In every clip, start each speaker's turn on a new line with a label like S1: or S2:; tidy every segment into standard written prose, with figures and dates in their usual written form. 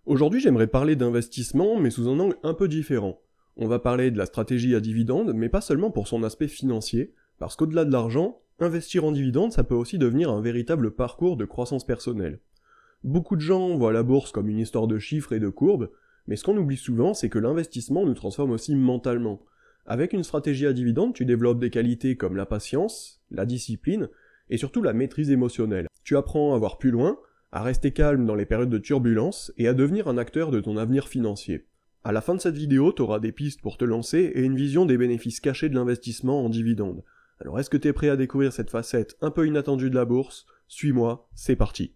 S1: Aujourd'hui, j'aimerais parler d'investissement, mais sous un angle un peu différent. On va parler de la stratégie à dividende, mais pas seulement pour son aspect financier, parce qu'au-delà de l'argent, investir en dividende, ça peut aussi devenir un véritable parcours de croissance personnelle. Beaucoup de gens voient la bourse comme une histoire de chiffres et de courbes, mais ce qu'on oublie souvent, c'est que l'investissement nous transforme aussi mentalement. Avec une stratégie à dividende, tu développes des qualités comme la patience, la discipline, et surtout la maîtrise émotionnelle. Tu apprends à voir plus loin, à rester calme dans les périodes de turbulence et à devenir un acteur de ton avenir financier. À la fin de cette vidéo, tu auras des pistes pour te lancer et une vision des bénéfices cachés de l'investissement en dividende. Alors est-ce que tu es prêt à découvrir cette facette un peu inattendue de la bourse ? Suis-moi, c'est parti.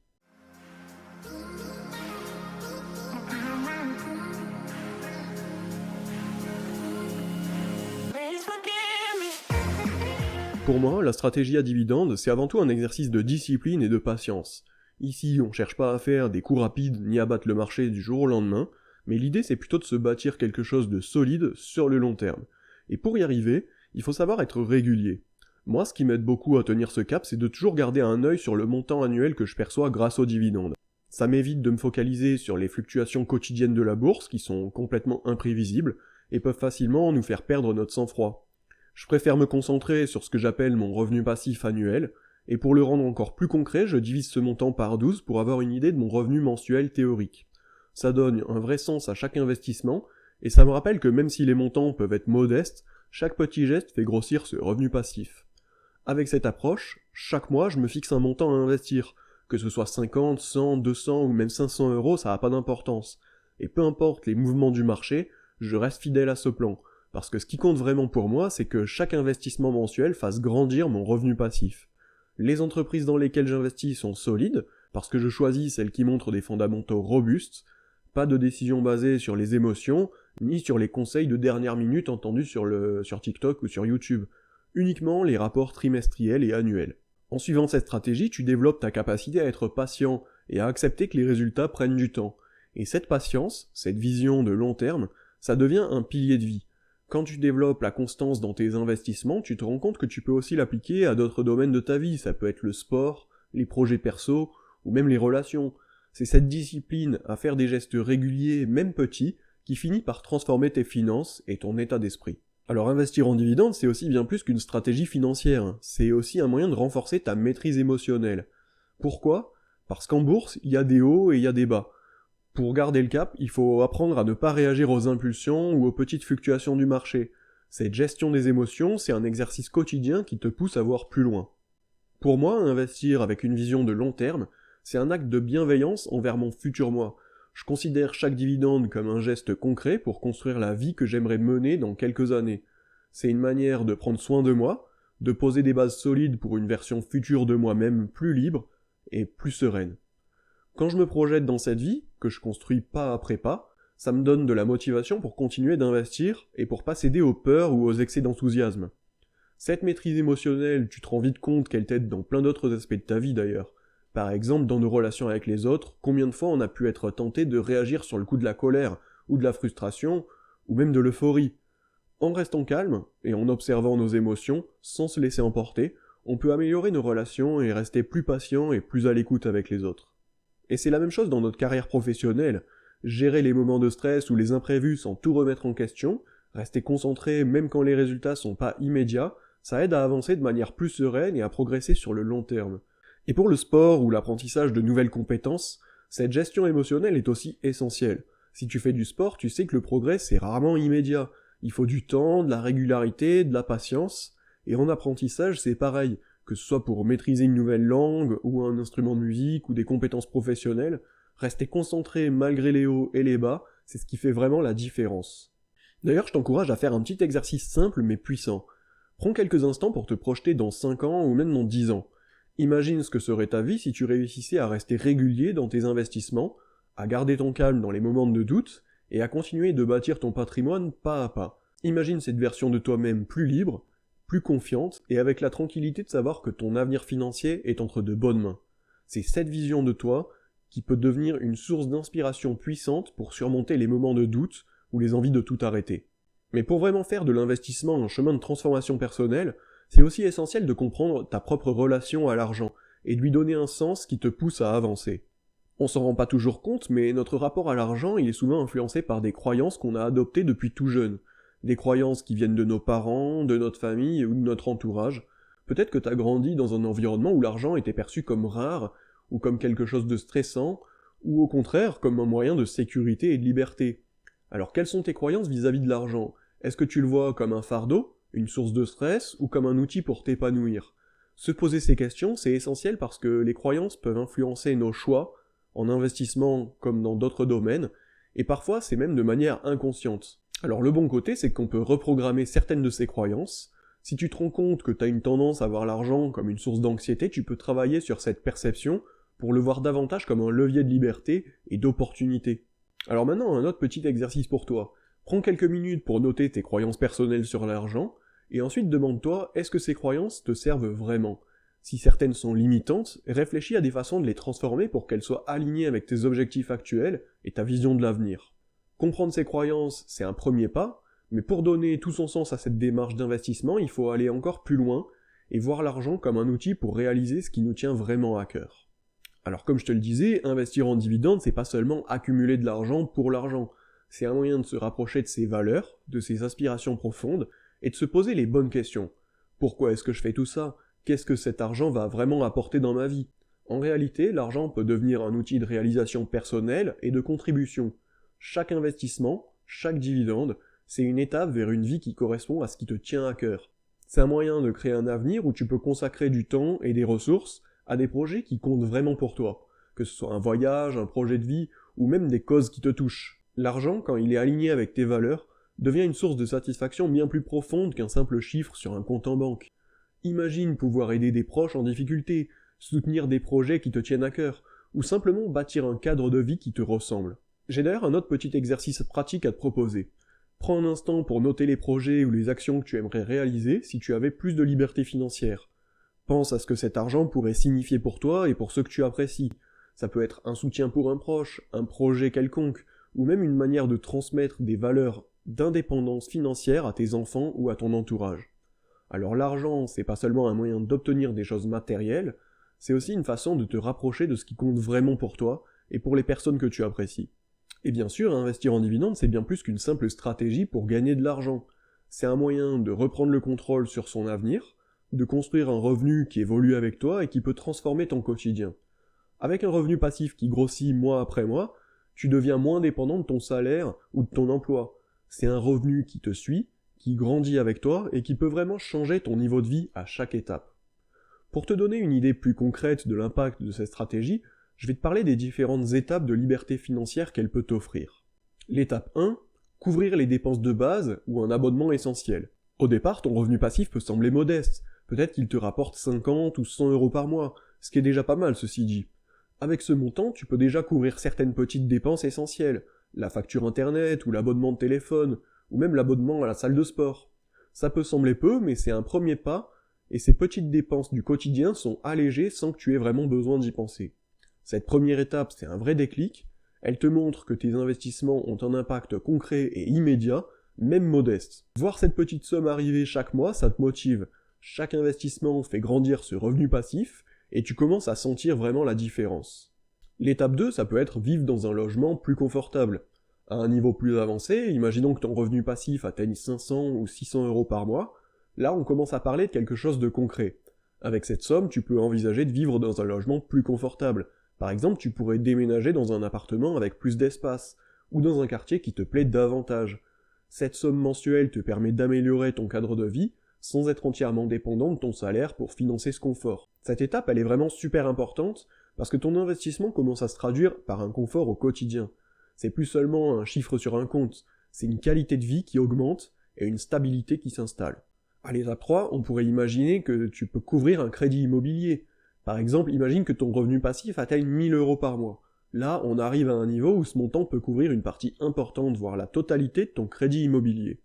S1: Pour moi, la stratégie à dividende, c'est avant tout un exercice de discipline et de patience. Ici, on cherche pas à faire des coups rapides ni à battre le marché du jour au lendemain, mais l'idée c'est plutôt de se bâtir quelque chose de solide sur le long terme. Et pour y arriver, il faut savoir être régulier. Moi, ce qui m'aide beaucoup à tenir ce cap, c'est de toujours garder un œil sur le montant annuel que je perçois grâce aux dividendes. Ça m'évite de me focaliser sur les fluctuations quotidiennes de la bourse, qui sont complètement imprévisibles, et peuvent facilement nous faire perdre notre sang-froid. Je préfère me concentrer sur ce que j'appelle mon revenu passif annuel, et pour le rendre encore plus concret, je divise ce montant par 12 pour avoir une idée de mon revenu mensuel théorique. Ça donne un vrai sens à chaque investissement, et ça me rappelle que même si les montants peuvent être modestes, chaque petit geste fait grossir ce revenu passif. Avec cette approche, chaque mois je me fixe un montant à investir, que ce soit 50, 100, 200 ou même 500 €, ça n'a pas d'importance. Et peu importe les mouvements du marché, je reste fidèle à ce plan, parce que ce qui compte vraiment pour moi, c'est que chaque investissement mensuel fasse grandir mon revenu passif. Les entreprises dans lesquelles j'investis sont solides, parce que je choisis celles qui montrent des fondamentaux robustes, pas de décisions basées sur les émotions, ni sur les conseils de dernière minute entendus sur TikTok ou sur YouTube, uniquement les rapports trimestriels et annuels. En suivant cette stratégie, tu développes ta capacité à être patient et à accepter que les résultats prennent du temps. Et cette patience, cette vision de long terme, ça devient un pilier de vie. Quand tu développes la constance dans tes investissements, tu te rends compte que tu peux aussi l'appliquer à d'autres domaines de ta vie. Ça peut être le sport, les projets perso, ou même les relations. C'est cette discipline à faire des gestes réguliers, même petits, qui finit par transformer tes finances et ton état d'esprit. Alors investir en dividende, c'est aussi bien plus qu'une stratégie financière. C'est aussi un moyen de renforcer ta maîtrise émotionnelle. Pourquoi ? Parce qu'en bourse, il y a des hauts et il y a des bas. Pour garder le cap, il faut apprendre à ne pas réagir aux impulsions ou aux petites fluctuations du marché. Cette gestion des émotions, c'est un exercice quotidien qui te pousse à voir plus loin. Pour moi, investir avec une vision de long terme, c'est un acte de bienveillance envers mon futur moi. Je considère chaque dividende comme un geste concret pour construire la vie que j'aimerais mener dans quelques années. C'est une manière de prendre soin de moi, de poser des bases solides pour une version future de moi-même plus libre et plus sereine. Quand je me projette dans cette vie, que je construis pas après pas, ça me donne de la motivation pour continuer d'investir et pour pas céder aux peurs ou aux excès d'enthousiasme. Cette maîtrise émotionnelle, tu te rends vite compte qu'elle t'aide dans plein d'autres aspects de ta vie d'ailleurs. Par exemple, dans nos relations avec les autres, combien de fois on a pu être tenté de réagir sur le coup de la colère, ou de la frustration, ou même de l'euphorie. En restant calme, et en observant nos émotions, sans se laisser emporter, on peut améliorer nos relations et rester plus patient et plus à l'écoute avec les autres. Et c'est la même chose dans notre carrière professionnelle. Gérer les moments de stress ou les imprévus sans tout remettre en question, rester concentré même quand les résultats sont pas immédiats, ça aide à avancer de manière plus sereine et à progresser sur le long terme. Et pour le sport ou l'apprentissage de nouvelles compétences, cette gestion émotionnelle est aussi essentielle. Si tu fais du sport, tu sais que le progrès c'est rarement immédiat. Il faut du temps, de la régularité, de la patience. Et en apprentissage, c'est pareil. Que ce soit pour maîtriser une nouvelle langue, ou un instrument de musique, ou des compétences professionnelles, rester concentré malgré les hauts et les bas, c'est ce qui fait vraiment la différence. D'ailleurs, je t'encourage à faire un petit exercice simple mais puissant. Prends quelques instants pour te projeter dans 5 ans ou même dans 10 ans. Imagine ce que serait ta vie si tu réussissais à rester régulier dans tes investissements, à garder ton calme dans les moments de doute, et à continuer de bâtir ton patrimoine pas à pas. Imagine cette version de toi-même plus libre, plus confiante et avec la tranquillité de savoir que ton avenir financier est entre de bonnes mains. C'est cette vision de toi qui peut devenir une source d'inspiration puissante pour surmonter les moments de doute ou les envies de tout arrêter. Mais pour vraiment faire de l'investissement un chemin de transformation personnelle, c'est aussi essentiel de comprendre ta propre relation à l'argent et de lui donner un sens qui te pousse à avancer. On s'en rend pas toujours compte, mais notre rapport à l'argent, il est souvent influencé par des croyances qu'on a adoptées depuis tout jeune. Des croyances qui viennent de nos parents, de notre famille ou de notre entourage. Peut-être que t'as grandi dans un environnement où l'argent était perçu comme rare, ou comme quelque chose de stressant, ou au contraire comme un moyen de sécurité et de liberté. Alors quelles sont tes croyances vis-à-vis de l'argent? Est-ce que tu le vois comme un fardeau, une source de stress, ou comme un outil pour t'épanouir? Se poser ces questions, c'est essentiel parce que les croyances peuvent influencer nos choix, en investissement comme dans d'autres domaines, et parfois c'est même de manière inconsciente. Alors le bon côté, c'est qu'on peut reprogrammer certaines de ces croyances. Si tu te rends compte que tu as une tendance à voir l'argent comme une source d'anxiété, tu peux travailler sur cette perception pour le voir davantage comme un levier de liberté et d'opportunité. Alors maintenant, un autre petit exercice pour toi. Prends quelques minutes pour noter tes croyances personnelles sur l'argent, et ensuite demande-toi, est-ce que ces croyances te servent vraiment? Si certaines sont limitantes, réfléchis à des façons de les transformer pour qu'elles soient alignées avec tes objectifs actuels et ta vision de l'avenir. Comprendre ces croyances, c'est un premier pas, mais pour donner tout son sens à cette démarche d'investissement, il faut aller encore plus loin et voir l'argent comme un outil pour réaliser ce qui nous tient vraiment à cœur. Alors comme je te le disais, investir en dividendes, c'est pas seulement accumuler de l'argent pour l'argent, c'est un moyen de se rapprocher de ses valeurs, de ses aspirations profondes, et de se poser les bonnes questions. Pourquoi est-ce que je fais tout ça? Qu'est-ce que cet argent va vraiment apporter dans ma vie? En réalité, l'argent peut devenir un outil de réalisation personnelle et de contribution. Chaque investissement, chaque dividende, c'est une étape vers une vie qui correspond à ce qui te tient à cœur. C'est un moyen de créer un avenir où tu peux consacrer du temps et des ressources à des projets qui comptent vraiment pour toi, que ce soit un voyage, un projet de vie, ou même des causes qui te touchent. L'argent, quand il est aligné avec tes valeurs, devient une source de satisfaction bien plus profonde qu'un simple chiffre sur un compte en banque. Imagine pouvoir aider des proches en difficulté, soutenir des projets qui te tiennent à cœur, ou simplement bâtir un cadre de vie qui te ressemble. J'ai d'ailleurs un autre petit exercice pratique à te proposer. Prends un instant pour noter les projets ou les actions que tu aimerais réaliser si tu avais plus de liberté financière. Pense à ce que cet argent pourrait signifier pour toi et pour ceux que tu apprécies. Ça peut être un soutien pour un proche, un projet quelconque, ou même une manière de transmettre des valeurs d'indépendance financière à tes enfants ou à ton entourage. Alors l'argent, c'est pas seulement un moyen d'obtenir des choses matérielles, c'est aussi une façon de te rapprocher de ce qui compte vraiment pour toi et pour les personnes que tu apprécies. Et bien sûr, investir en dividendes, c'est bien plus qu'une simple stratégie pour gagner de l'argent. C'est un moyen de reprendre le contrôle sur son avenir, de construire un revenu qui évolue avec toi et qui peut transformer ton quotidien. Avec un revenu passif qui grossit mois après mois, tu deviens moins dépendant de ton salaire ou de ton emploi. C'est un revenu qui te suit, qui grandit avec toi et qui peut vraiment changer ton niveau de vie à chaque étape. Pour te donner une idée plus concrète de l'impact de cette stratégie, je vais te parler des différentes étapes de liberté financière qu'elle peut t'offrir. L'étape 1, couvrir les dépenses de base ou un abonnement essentiel. Au départ, ton revenu passif peut sembler modeste, peut-être qu'il te rapporte 50 ou 100 euros par mois, ce qui est déjà pas mal ceci dit. Avec ce montant, tu peux déjà couvrir certaines petites dépenses essentielles, la facture internet ou l'abonnement de téléphone, ou même l'abonnement à la salle de sport. Ça peut sembler peu, mais c'est un premier pas, et ces petites dépenses du quotidien sont allégées sans que tu aies vraiment besoin d'y penser. Cette première étape, c'est un vrai déclic, elle te montre que tes investissements ont un impact concret et immédiat, même modeste. Voir cette petite somme arriver chaque mois, ça te motive. Chaque investissement fait grandir ce revenu passif, et tu commences à sentir vraiment la différence. L'étape 2, ça peut être vivre dans un logement plus confortable. À un niveau plus avancé, imaginons que ton revenu passif atteigne 500 ou 600 euros par mois, là on commence à parler de quelque chose de concret. Avec cette somme, tu peux envisager de vivre dans un logement plus confortable. Par exemple, tu pourrais déménager dans un appartement avec plus d'espace, ou dans un quartier qui te plaît davantage. Cette somme mensuelle te permet d'améliorer ton cadre de vie, sans être entièrement dépendant de ton salaire pour financer ce confort. Cette étape, elle est vraiment super importante, parce que ton investissement commence à se traduire par un confort au quotidien. C'est plus seulement un chiffre sur un compte, c'est une qualité de vie qui augmente et une stabilité qui s'installe. À l'étape 3, on pourrait imaginer que tu peux couvrir un crédit immobilier. Par exemple, imagine que ton revenu passif atteigne 1000 euros par mois. Là, on arrive à un niveau où ce montant peut couvrir une partie importante, voire la totalité de ton crédit immobilier.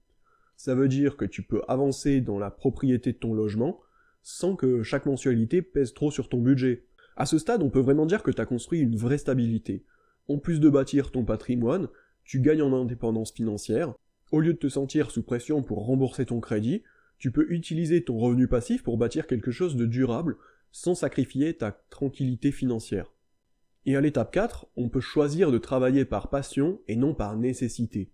S1: Ça veut dire que tu peux avancer dans la propriété de ton logement sans que chaque mensualité pèse trop sur ton budget. À ce stade, on peut vraiment dire que tu as construit une vraie stabilité. En plus de bâtir ton patrimoine, tu gagnes en indépendance financière. Au lieu de te sentir sous pression pour rembourser ton crédit, tu peux utiliser ton revenu passif pour bâtir quelque chose de durable sans sacrifier ta tranquillité financière. Et à l'étape 4, on peut choisir de travailler par passion et non par nécessité.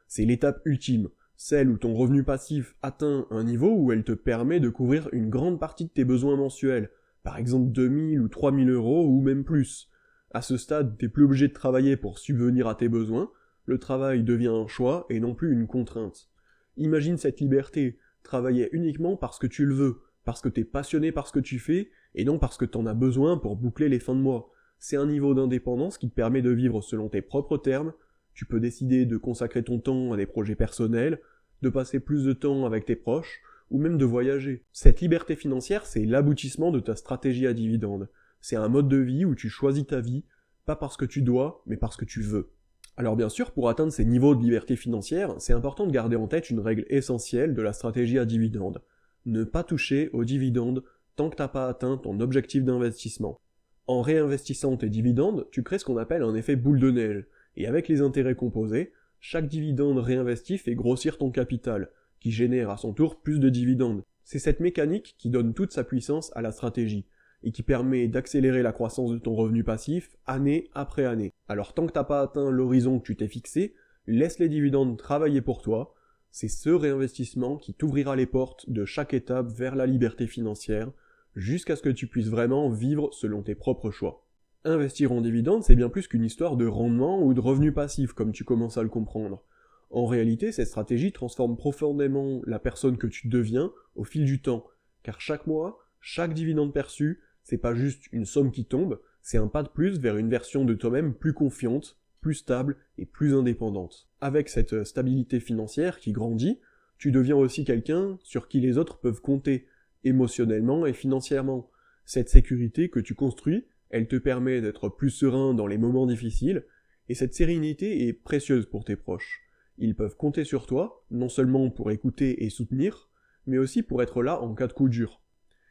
S1: C'est l'étape ultime, celle où ton revenu passif atteint un niveau où elle te permet de couvrir une grande partie de tes besoins mensuels, par exemple 2000 ou 3000 euros ou même plus. À ce stade, t'es plus obligé de travailler pour subvenir à tes besoins, le travail devient un choix et non plus une contrainte. Imagine cette liberté, travailler uniquement parce que tu le veux, parce que t'es passionné par ce que tu fais, et non parce que t'en as besoin pour boucler les fins de mois. C'est un niveau d'indépendance qui te permet de vivre selon tes propres termes, tu peux décider de consacrer ton temps à des projets personnels, de passer plus de temps avec tes proches, ou même de voyager. Cette liberté financière, c'est l'aboutissement de ta stratégie à dividendes. C'est un mode de vie où tu choisis ta vie, pas parce que tu dois, mais parce que tu veux. Alors bien sûr, pour atteindre ces niveaux de liberté financière, c'est important de garder en tête une règle essentielle de la stratégie à dividendes. Ne pas toucher aux dividendes tant que t'as pas atteint ton objectif d'investissement. En réinvestissant tes dividendes, tu crées ce qu'on appelle un effet boule de neige, et avec les intérêts composés, chaque dividende réinvesti fait grossir ton capital, qui génère à son tour plus de dividendes. C'est cette mécanique qui donne toute sa puissance à la stratégie, et qui permet d'accélérer la croissance de ton revenu passif année après année. Alors tant que t'as pas atteint l'horizon que tu t'es fixé, laisse les dividendes travailler pour toi, c'est ce réinvestissement qui t'ouvrira les portes de chaque étape vers la liberté financière, jusqu'à ce que tu puisses vraiment vivre selon tes propres choix. Investir en dividendes, c'est bien plus qu'une histoire de rendement ou de revenu passif, comme tu commences à le comprendre. En réalité, cette stratégie transforme profondément la personne que tu deviens au fil du temps, car chaque mois, chaque dividende perçu, c'est pas juste une somme qui tombe, c'est un pas de plus vers une version de toi-même plus confiante, plus stable et plus indépendante. Avec cette stabilité financière qui grandit, tu deviens aussi quelqu'un sur qui les autres peuvent compter, émotionnellement et financièrement. Cette sécurité que tu construis, elle te permet d'être plus serein dans les moments difficiles, et cette sérénité est précieuse pour tes proches. Ils peuvent compter sur toi, non seulement pour écouter et soutenir, mais aussi pour être là en cas de coup dur.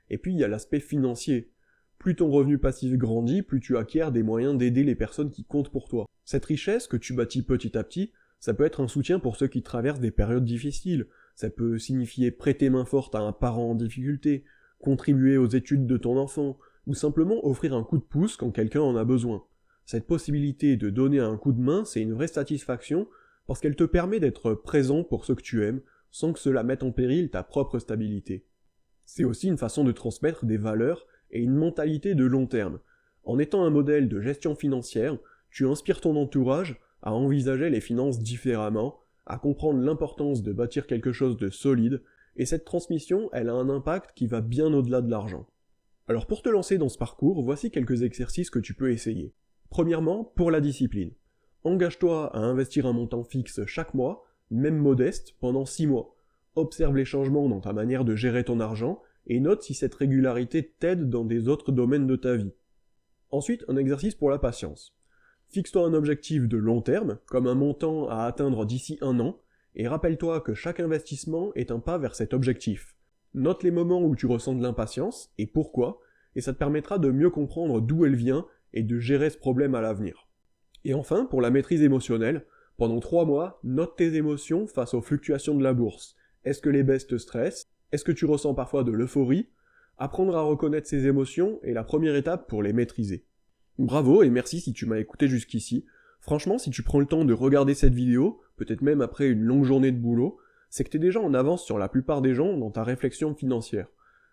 S1: Et puis il y a l'aspect financier. Plus ton revenu passif grandit, plus tu acquiers des moyens d'aider les personnes qui comptent pour toi. Cette richesse que tu bâtis petit à petit, ça peut être un soutien pour ceux qui traversent des périodes difficiles, ça peut signifier prêter main forte à un parent en difficulté, contribuer aux études de ton enfant, ou simplement offrir un coup de pouce quand quelqu'un en a besoin. Cette possibilité de donner un coup de main, c'est une vraie satisfaction, parce qu'elle te permet d'être présent pour ceux que tu aimes, sans que cela mette en péril ta propre stabilité. C'est aussi une façon de transmettre des valeurs et une mentalité de long terme. En étant un modèle de gestion financière, tu inspires ton entourage à envisager les finances différemment, à comprendre l'importance de bâtir quelque chose de solide, et cette transmission, elle a un impact qui va bien au-delà de l'argent. Alors pour te lancer dans ce parcours, voici quelques exercices que tu peux essayer. Premièrement, pour la discipline. Engage-toi à investir un montant fixe chaque mois, même modeste, pendant 6 mois. Observe les changements dans ta manière de gérer ton argent, et note si cette régularité t'aide dans des autres domaines de ta vie. Ensuite, un exercice pour la patience. Fixe-toi un objectif de long terme, comme un montant à atteindre d'ici 1 an, et rappelle-toi que chaque investissement est un pas vers cet objectif. Note les moments où tu ressens de l'impatience, et pourquoi, et ça te permettra de mieux comprendre d'où elle vient, et de gérer ce problème à l'avenir. Et enfin, pour la maîtrise émotionnelle, pendant 3 mois, note tes émotions face aux fluctuations de la bourse. Est-ce que les baisses te stressent? Est-ce que tu ressens parfois de l'euphorie? Apprendre à reconnaître ces émotions est la première étape pour les maîtriser. Bravo et merci si tu m'as écouté jusqu'ici. Franchement, si tu prends le temps de regarder cette vidéo, peut-être même après une longue journée de boulot, c'est que t'es déjà en avance sur la plupart des gens dans ta réflexion financière.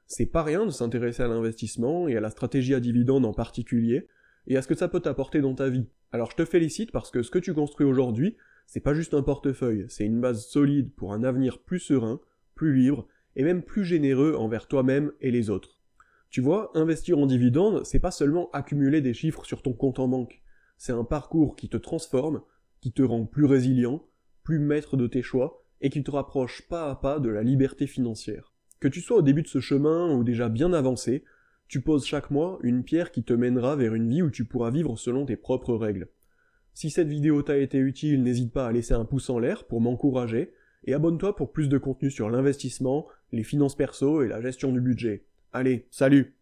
S1: C'est pas rien de s'intéresser à l'investissement et à la stratégie à dividendes en particulier, et à ce que ça peut t'apporter dans ta vie. Alors je te félicite parce que ce que tu construis aujourd'hui, c'est pas juste un portefeuille, c'est une base solide pour un avenir plus serein, plus libre, et même plus généreux envers toi-même et les autres. Tu vois, investir en dividendes, c'est pas seulement accumuler des chiffres sur ton compte en banque. C'est un parcours qui te transforme, qui te rend plus résilient, plus maître de tes choix, et qui te rapproche pas à pas de la liberté financière. Que tu sois au début de ce chemin ou déjà bien avancé, tu poses chaque mois une pierre qui te mènera vers une vie où tu pourras vivre selon tes propres règles. Si cette vidéo t'a été utile, n'hésite pas à laisser un pouce en l'air pour m'encourager, et abonne-toi pour plus de contenu sur l'investissement, les finances perso et la gestion du budget. Allez, salut!